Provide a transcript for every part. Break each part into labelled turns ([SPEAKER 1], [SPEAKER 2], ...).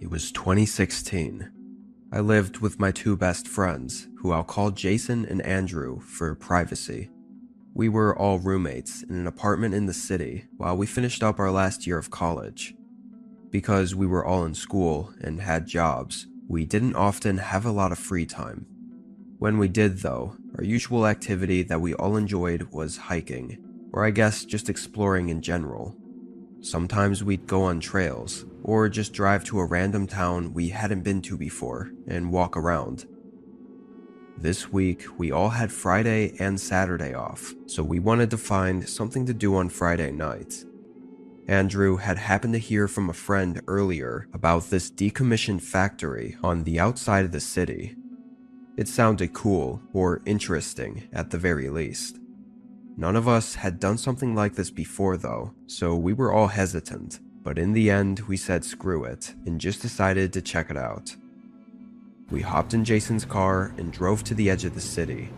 [SPEAKER 1] It was 2016. I lived with my two best friends, who I'll call Jason and Andrew for privacy. We were all roommates in an apartment in the city while we finished up our last year of college. Because we were all in school and had jobs, we didn't often have a lot of free time. When we did though, our usual activity that we all enjoyed was hiking, or I guess just exploring in general. Sometimes we'd go on trails, or just drive to a random town we hadn't been to before and walk around. This week, we all had Friday and Saturday off, so we wanted to find something to do on Friday night. Andrew had happened to hear from a friend earlier about this decommissioned factory on the outside of the city. It sounded cool, or interesting at the very least. None of us had done something like this before though, so we were all hesitant, but in the end we said screw it and just decided to check it out. We hopped in Jason's car and drove to the edge of the city.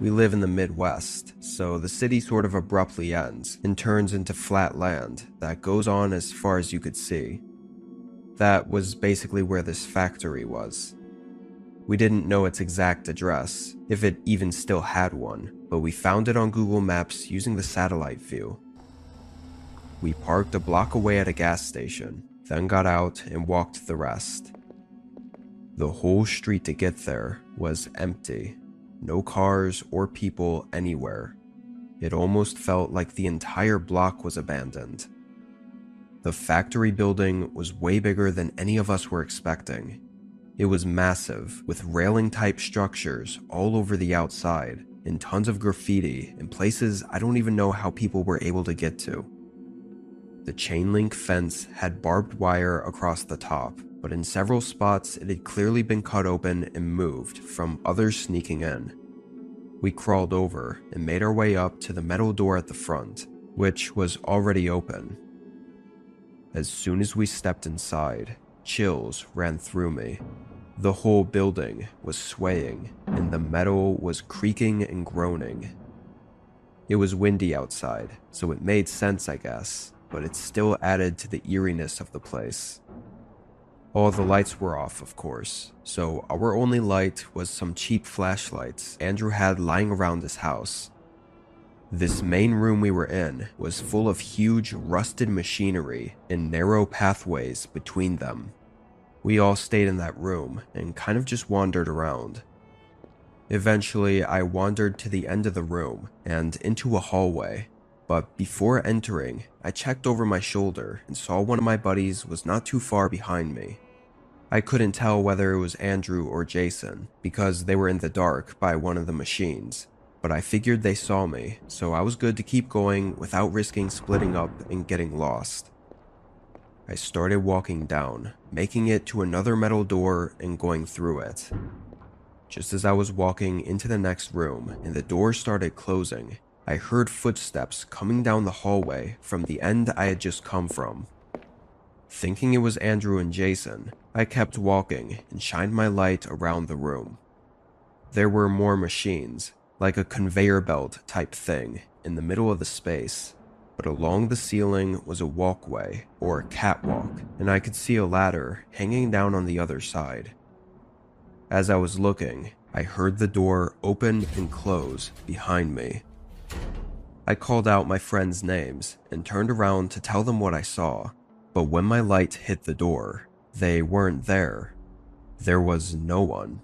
[SPEAKER 1] We live in the Midwest, so the city sort of abruptly ends and turns into flat land that goes on as far as you could see. That was basically where this factory was. We didn't know its exact address, if it even still had one, but we found it on Google Maps using the satellite view. We parked a block away at a gas station, then got out and walked the rest. The whole street to get there was empty. No cars or people anywhere. It almost felt like the entire block was abandoned. The factory building was way bigger than any of us were expecting. It was massive, with railing-type structures all over the outside, and tons of graffiti in places I don't even know how people were able to get to. The chain-link fence had barbed wire across the top, but in several spots it had clearly been cut open and moved from others sneaking in. We crawled over and made our way up to the metal door at the front, which was already open. As soon as we stepped inside, chills ran through me. The whole building was swaying, and the metal was creaking and groaning. It was windy outside, so it made sense, I guess, but it still added to the eeriness of the place. All the lights were off, of course, so our only light was some cheap flashlights Andrew had lying around his house. This main room we were in was full of huge, rusted machinery and narrow pathways between them. We all stayed in that room and kind of just wandered around. Eventually, I wandered to the end of the room and into a hallway, but before entering, I checked over my shoulder and saw one of my buddies was not too far behind me. I couldn't tell whether it was Andrew or Jason because they were in the dark by one of the machines, but I figured they saw me, so I was good to keep going without risking splitting up and getting lost. I started walking down, making it to another metal door and going through it. Just as I was walking into the next room and the door started closing, I heard footsteps coming down the hallway from the end I had just come from. Thinking it was Andrew and Jason, I kept walking and shined my light around the room. There were more machines, like a conveyor belt type thing, in the middle of the space, but along the ceiling was a walkway, or catwalk, and I could see a ladder hanging down on the other side. As I was looking, I heard the door open and close behind me. I called out my friends' names and turned around to tell them what I saw, but when my light hit the door, they weren't there. There was no one.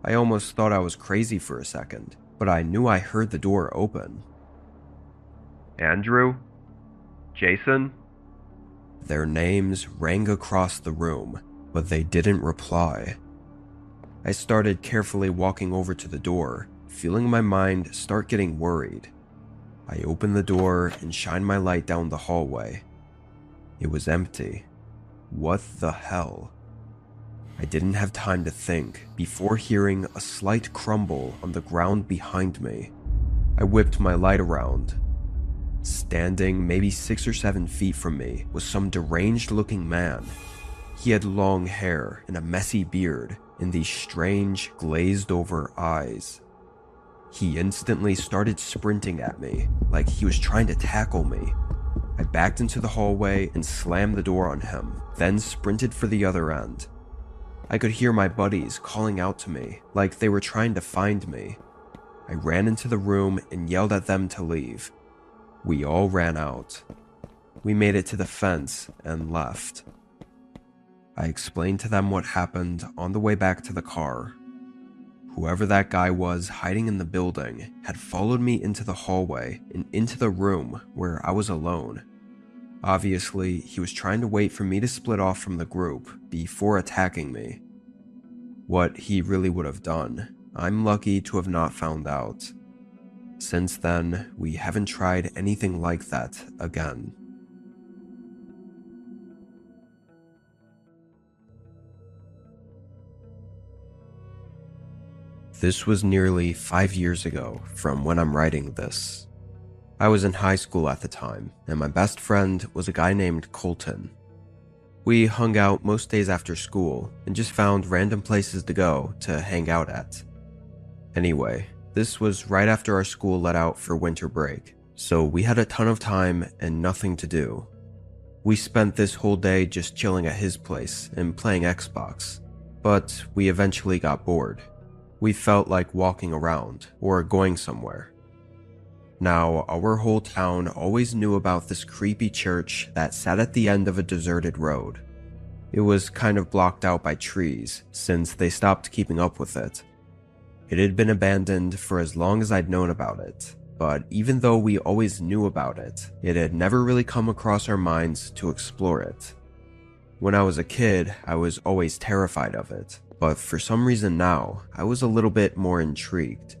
[SPEAKER 1] I almost thought I was crazy for a second, but I knew I heard the door open. Andrew? Jason? Their names rang across the room, but they didn't reply. I started carefully walking over to the door, feeling my mind start getting worried. I opened the door and shined my light down the hallway. It was empty. What the hell? I didn't have time to think before hearing a slight crumble on the ground behind me. I whipped my light around. Standing maybe 6 or 7 feet from me was some deranged-looking man. He had long hair and a messy beard and these strange, glazed-over eyes. He instantly started sprinting at me like he was trying to tackle me. I backed into the hallway and slammed the door on him, then sprinted for the other end. I could hear my buddies calling out to me, like they were trying to find me. I ran into the room and yelled at them to leave. We all ran out. We made it to the fence and left. I explained to them what happened on the way back to the car. Whoever that guy was hiding in the building had followed me into the hallway and into the room where I was alone. Obviously, he was trying to wait for me to split off from the group before attacking me. What he really would have done, I'm lucky to have not found out. Since then, we haven't tried anything like that again. This was nearly 5 years ago from when I'm writing this. I was in high school at the time, and my best friend was a guy named Colton. We hung out most days after school and just found random places to go to hang out at. Anyway, this was right after our school let out for winter break, so we had a ton of time and nothing to do. We spent this whole day just chilling at his place and playing Xbox, but we eventually got bored. We felt like walking around or going somewhere. Now, our whole town always knew about this creepy church that sat at the end of a deserted road. It was kind of blocked out by trees since they stopped keeping up with it. It had been abandoned for as long as I'd known about it, but even though we always knew about it, it had never really come across our minds to explore it. When I was a kid, I was always terrified of it, but for some reason now, I was a little bit more intrigued.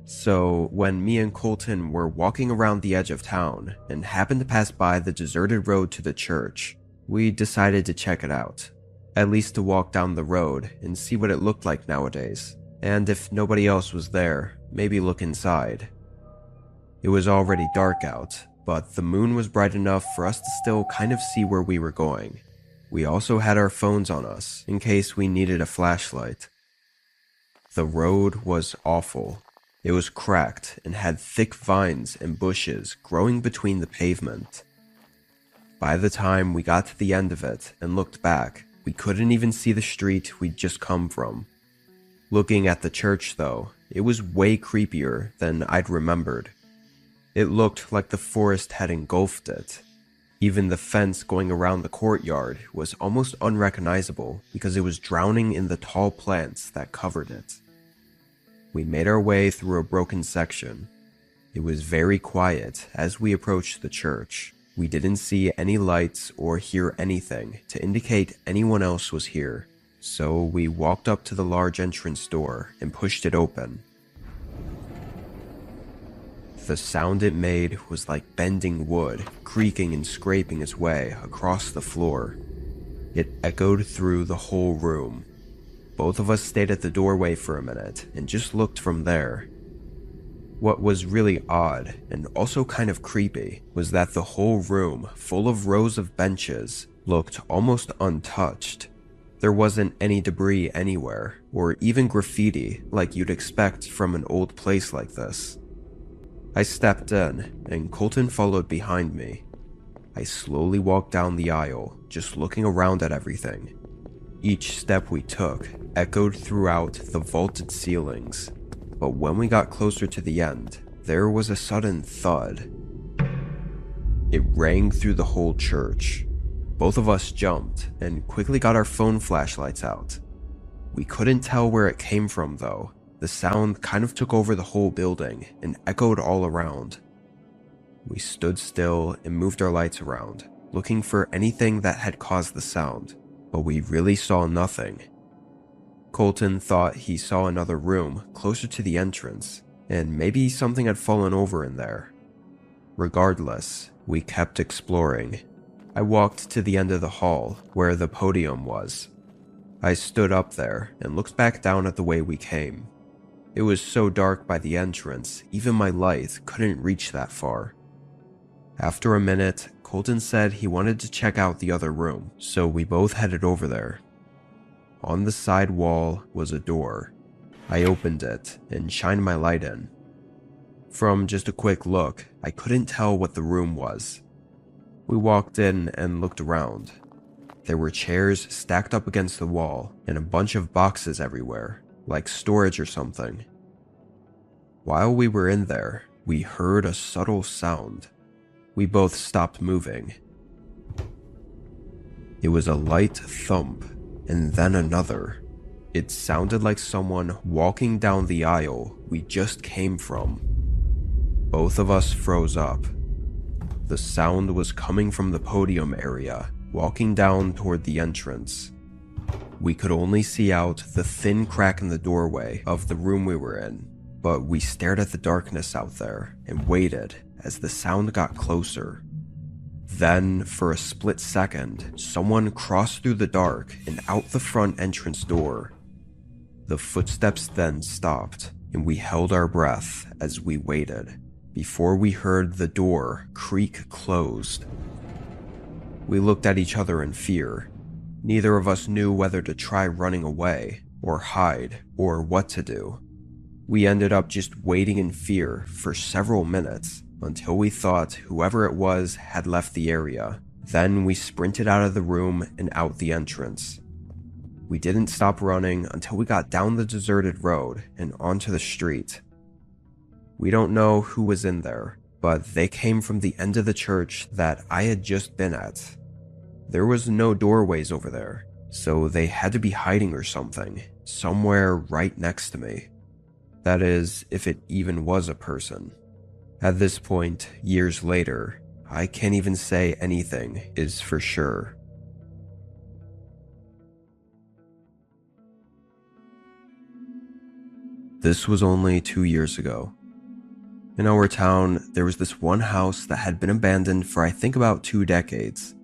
[SPEAKER 1] So when me and Colton were walking around the edge of town and happened to pass by the deserted road to the church, we decided to check it out, at least to walk down the road and see what it looked like nowadays, and if nobody else was there, maybe look inside. It was already dark out, but the moon was bright enough for us to still kind of see where we were going. We also had our phones on us in case we needed a flashlight. The road was awful. It was cracked and had thick vines and bushes growing between the pavement. By the time we got to the end of it and looked back, we couldn't even see the street we'd just come from. Looking at the church though, it was way creepier than I'd remembered. It looked like the forest had engulfed it. Even the fence going around the courtyard was almost unrecognizable because it was drowning in the tall plants that covered it. We made our way through a broken section. It was very quiet as we approached the church. We didn't see any lights or hear anything to indicate anyone else was here, so we walked up to the large entrance door and pushed it open. The sound it made was like bending wood, creaking and scraping its way across the floor. It echoed through the whole room. Both of us stayed at the doorway for a minute and just looked from there. What was really odd, and also kind of creepy, was that the whole room, full of rows of benches, looked almost untouched. There wasn't any debris anywhere, or even graffiti like you'd expect from an old place like this. I stepped in, and Colton followed behind me. I slowly walked down the aisle, just looking around at everything. Each step we took echoed throughout the vaulted ceilings, but when we got closer to the end, there was a sudden thud. It rang through the whole church. Both of us jumped and quickly got our phone flashlights out. We couldn't tell where it came from though. The sound kind of took over the whole building and echoed all around. We stood still and moved our lights around, looking for anything that had caused the sound, but we really saw nothing. Colton thought he saw another room closer to the entrance, and maybe something had fallen over in there. Regardless, we kept exploring. I walked to the end of the hall where the podium was. I stood up there and looked back down at the way we came. It was so dark by the entrance, even my light couldn't reach that far. After a minute, Colton said he wanted to check out the other room, so we both headed over there. On the side wall was a door. I opened it and shined my light in. From just a quick look, I couldn't tell what the room was. We walked in and looked around. There were chairs stacked up against the wall and a bunch of boxes everywhere, like storage or something. While we were in there, we heard a subtle sound. We both stopped moving. It was a light thump, and then another. It sounded like someone walking down the aisle we just came from. Both of us froze up. The sound was coming from the podium area, walking down toward the entrance. We could only see out the thin crack in the doorway of the room we were in, but we stared at the darkness out there and waited as the sound got closer. Then, for a split second, someone crossed through the dark and out the front entrance door. The footsteps then stopped, and we held our breath as we waited, before we heard the door creak closed. We looked at each other in fear. Neither of us knew whether to try running away, or hide, or what to do. We ended up just waiting in fear for several minutes, until we thought whoever it was had left the area. Then we sprinted out of the room and out the entrance. We didn't stop running until we got down the deserted road and onto the street. We don't know who was in there, but they came from the end of the church that I had just been at. There was no doorways over there, so they had to be hiding or something, somewhere right next to me. That is, if it even was a person. At this point, years later, I can't even say anything is for sure. This was only 2 years ago. In our town, there was this one house that had been abandoned for I think about 2 decades.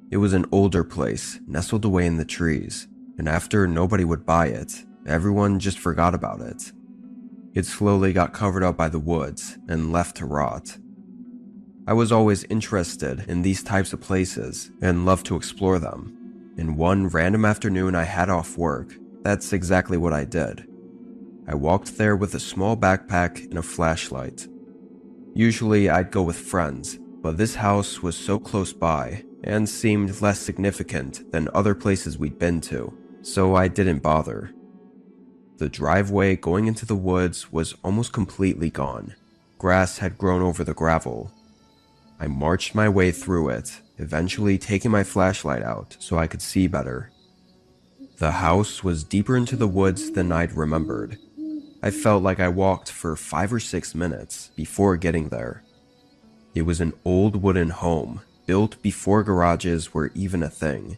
[SPEAKER 1] It was an older place, nestled away in the trees, and after nobody would buy it, everyone just forgot about it. It slowly got covered up by the woods and left to rot. I was always interested in these types of places and loved to explore them. And one random afternoon I had off work, that's exactly what I did. I walked there with a small backpack and a flashlight. Usually I'd go with friends, but this house was so close by and seemed less significant than other places we'd been to, so I didn't bother. The driveway going into the woods was almost completely gone. Grass had grown over the gravel. I marched my way through it, eventually taking my flashlight out so I could see better. The house was deeper into the woods than I'd remembered. I felt like I walked for 5 or 6 minutes before getting there. It was an old wooden home, built before garages were even a thing.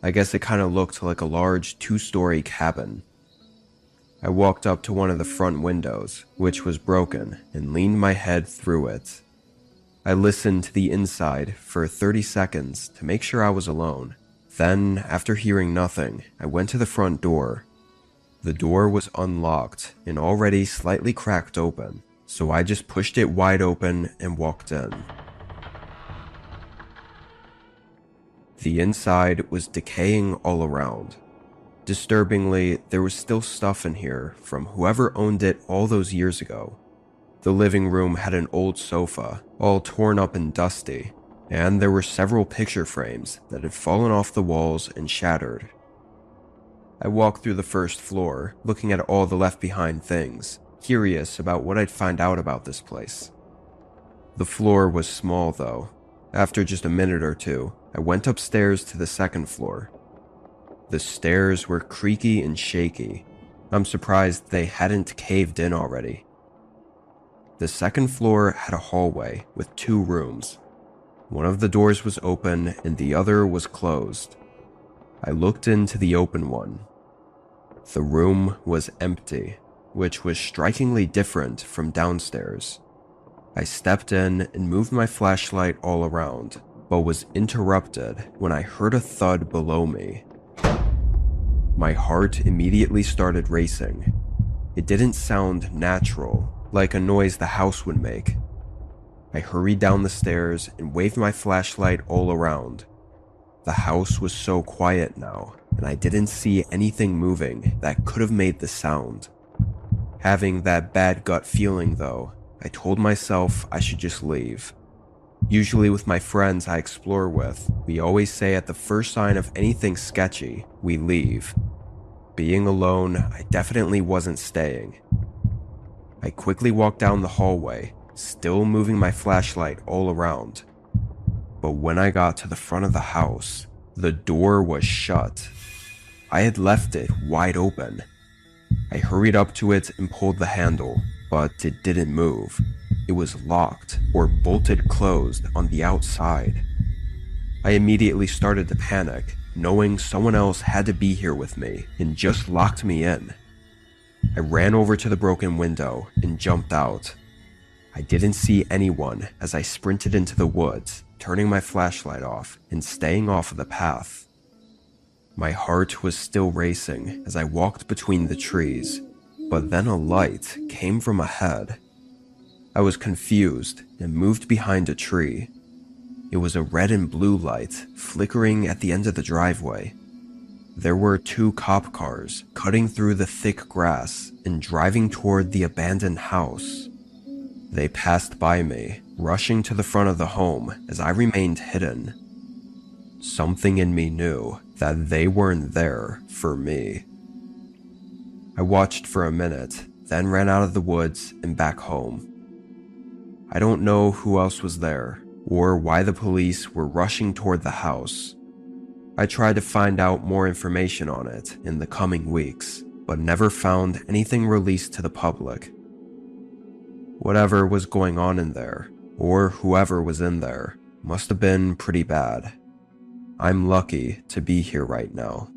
[SPEAKER 1] I guess it kind of looked like a large 2-story cabin. I walked up to one of the front windows, which was broken, and leaned my head through it. I listened to the inside for 30 seconds to make sure I was alone. Then, after hearing nothing, I went to the front door. The door was unlocked and already slightly cracked open, so I just pushed it wide open and walked in. The inside was decaying all around. Disturbingly, there was still stuff in here from whoever owned it all those years ago. The living room had an old sofa, all torn up and dusty, and there were several picture frames that had fallen off the walls and shattered. I walked through the first floor, looking at all the left-behind things, curious about what I'd find out about this place. The floor was small, though. After just a minute or two, I went upstairs to the second floor. The stairs were creaky and shaky. I'm surprised they hadn't caved in already. The second floor had a hallway with 2 rooms. One of the doors was open and the other was closed. I looked into the open one. The room was empty, which was strikingly different from downstairs. I stepped in and moved my flashlight all around, but was interrupted when I heard a thud below me. My heart immediately started racing. It didn't sound natural, like a noise the house would make. I hurried down the stairs and waved my flashlight all around. The house was so quiet now, and I didn't see anything moving that could have made the sound. Having that bad gut feeling though, I told myself I should just leave. Usually with my friends I explore with, we always say at the first sign of anything sketchy, we leave. Being alone, I definitely wasn't staying. I quickly walked down the hallway, still moving my flashlight all around. But when I got to the front of the house, the door was shut. I had left it wide open. I hurried up to it and pulled the handle, but it didn't move. It was locked or bolted closed on the outside. I immediately started to panic, knowing someone else had to be here with me and just locked me in. I ran over to the broken window and jumped out. I didn't see anyone as I sprinted into the woods, turning my flashlight off and staying off of the path. My heart was still racing as I walked between the trees, but then a light came from ahead. I was confused and moved behind a tree. It was a red and blue light flickering at the end of the driveway. There were 2 cop cars cutting through the thick grass and driving toward the abandoned house. They passed by me, rushing to the front of the home as I remained hidden. Something in me knew that they weren't there for me. I watched for a minute, then ran out of the woods and back home. I don't know who else was there, or why the police were rushing toward the house. I tried to find out more information on it in the coming weeks, but never found anything released to the public. Whatever was going on in there, or whoever was in there, must have been pretty bad. I'm lucky to be here right now.